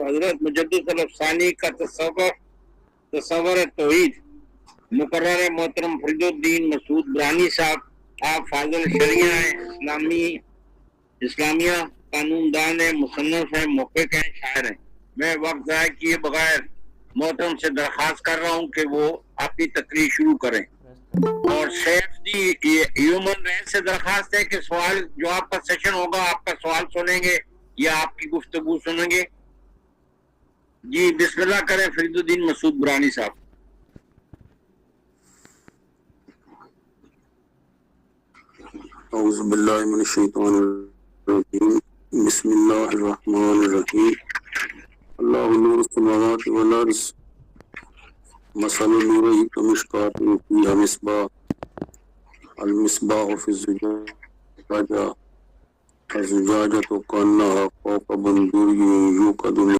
حضرت مجدد الافسانی کا تصور توحید مقرر محترم فرید الدین مسعود برانی صاحب، آپ فاضل شریعہ اسلامیہ قانون دان ہیں، مصنف ہیں، محقق ہیں، شاعر ہیں۔ میں وقت ضائع کیے بغیر محترم سے درخواست کر رہا ہوں کہ وہ اپنی تقریر شروع کریں، اور سیف جی ہیومن رائٹ سے درخواست ہے کہ سوال جو آپ کا سیشن ہوگا، آپ کا سوال سنیں گے یا آپ کی گفتگو سنیں گے؟ جی بسم اللہ کریں فرید الدین مسعود برانی صاحب۔ اعوذ باللہ من الشیطان الرجیم، بسم اللہ الرحمن الرحیم۔ اللہ نور السماوات والارض، مثل نورہ کمشکاۃ فیہا مصباح، المصباح فی الزجاجہ، الزجاجۃ کأنہا کوکب دری یوقد